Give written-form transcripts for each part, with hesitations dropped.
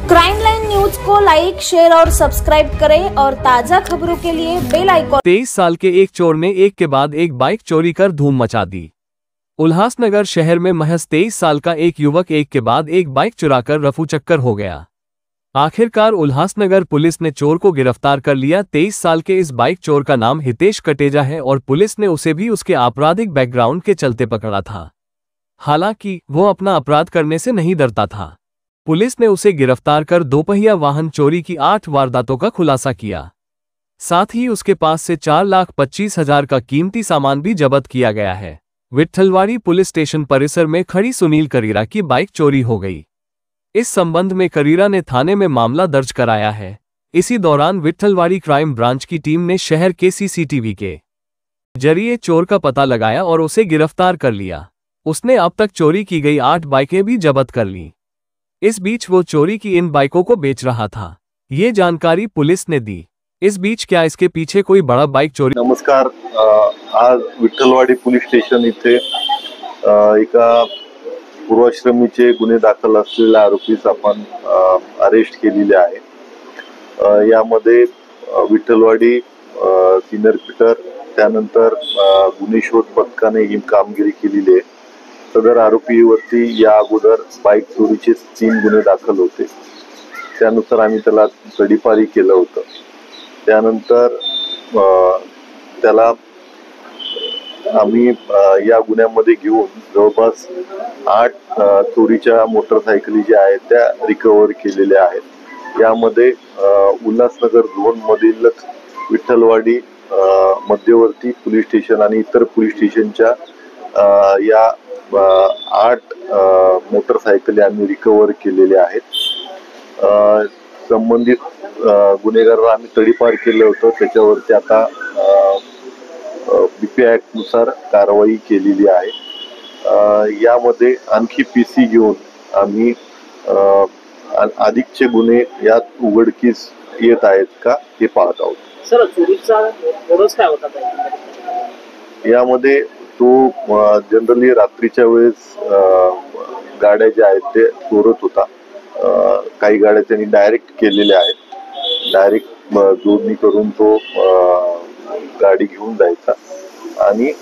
Crime line news को like, share और subscribe करें और ताजा खबरों के लिए बेल आइकॉन। 23 साल के एक चोर ने एक के बाद एक बाइक चोरी कर धूम मचा दी। उल्लासनगर शहर में महज 23 साल का एक युवक एक के बाद एक बाइक चुराकर रफूचक्कर हो गया। आखिरकार उल्लासनगर पुलिस ने चोर को गिरफ्तार कर लिया। 23 साल के इस बाइक चोर का नाम हितेश कटेजा है और पुलिस ने उसे भी उसके आपराधिक बैकग्राउंड के चलते पकड़ा था। हालांकि वो अपना अपराध करने से नहीं डरता था। पुलिस ने उसे गिरफ्तार कर दोपहिया वाहन चोरी की 8 वारदातों का खुलासा किया। साथ ही उसके पास से 4,25,000 का कीमती सामान भी जब्त किया गया है। विट्ठलवाड़ी पुलिस स्टेशन परिसर में खड़ी सुनील करीरा की बाइक चोरी हो गई। इस संबंध में करीरा ने थाने में मामला दर्ज कराया है। इसी दौरान विट्ठलवाड़ी क्राइम ब्रांच की टीम ने शहर के सीसीटीवी के जरिए चोर का पता लगाया और उसे गिरफ्तार कर लिया। उसने अब तक चोरी की गई 8 बाइकें भी जब्त कर ली। इस बीच वो चोरी की इन बाइकों को बेच रहा था। ये जानकारी पुलिस ने दी। इस बीच क्या इसके पीछे कोई बड़ा बाइक चोरी? नमस्कार, आज विठ्ठलवाडी पोलीस स्टेशन इथे एका पूर्वाश्रमीचे गुन्हे दाखल असलेल्या आरोपीस आपण अरेस्ट केलेले आहे। यामध्ये विठ्ठलवाडी सिनियर पीटर त्यानंतर गुन्हे शोध पथकाने ही कामगिरी केलेली आहे। सदर आरोपीवरती या अगोदर बाइक चोरीचे 3 गुन्हे दाखल होते। त्यानुसार आम्ही त्याला तडीपारी केलं होतं। त्यानंतर त्याला आम्ही या गुन्ह्यामध्ये घेऊन जवळपास 8 चोरीच्या मोटरसायकली ज्या आहेत त्या रिकव्हर केलेल्या आहेत। यामध्ये उल्हासनगर झोन मधील विठ्ठलवाडी मध्यवर्ती पोलीस स्टेशन आणि इतर पोलीस स्टेशनच्या या 8 मोटरसायकली आम्ही रिकव्हर केलेल्या आहेत। संबंधित गुन्हेगारांना आम्ही तडीपार केलं होतं। त्याच्यावरती आता बीपी ऍक्ट नुसार कारवाई केलेली आहे। यामध्ये आणखी पीसी घेऊन आम्ही अधिकचे गुन्हे यात उघडकीस येत आहेत का हे पाहत आहोत। सर, चोरीचा मोडस काय होता? यामध्ये तो जनरली रात्रीच्या वेळेस गाड्या ज्या आहेत ते चोरत होता। काही गाड्या त्यांनी डायरेक्ट केलेल्या आहेत। डायरेक्ट जोडणी करून तो गाडी घेऊन जायचा आणि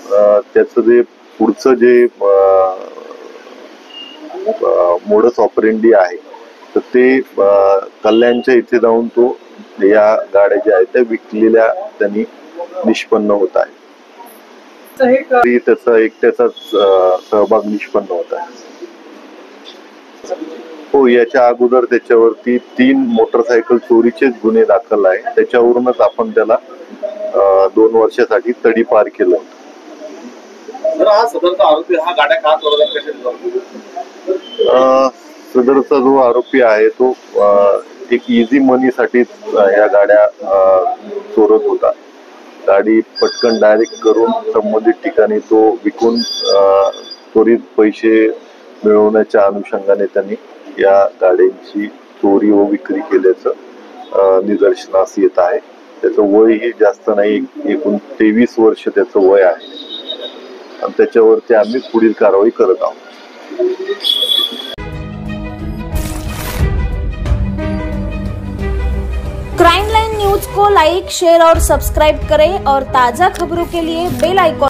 त्याचं जे पुढचं जे मोडस ऑपरेंडी आहे तर ते कल्याणच्या इथे जाऊन तो या गाड्या ज्या आहेत त्या विकलेल्या त्यांनी निष्पन्न होत आहे। त्याचा एकट्याचाच सहभाग निष्पन्न होत आहे। हो, याच्या अगोदर त्याच्यावरती 3 मोटरसायकल चोरीचेच गुन्हे दाखल आहे। त्याच्यावरूनच आपण त्याला 2 वर्षासाठी तडीपार केलं होतं। सदरचा जो आरोपी आहे तो एक इझी मनी साठीच या गाड्या चोरत होता। गाडी पटकन डायरेक्ट करून संबंधित ठिकाणी तो विकून त्वरित पैसे मिळवण्याच्या अनुषंगाने त्यांनी या गाड्यांची चोरी व विक्री केल्याचं निदर्शनास येत आहे। त्याचं वय ही जास्त नाही, एकूण 23 वर्ष त्याचं वय आहे आणि त्याच्यावरती आम्ही पुढील कारवाई करत आहोत। क्राइम लाइन न्यूज को लाइक, शेयर और सब्सक्राइब करें और ताजा खबरों के लिए बेल आइकॉन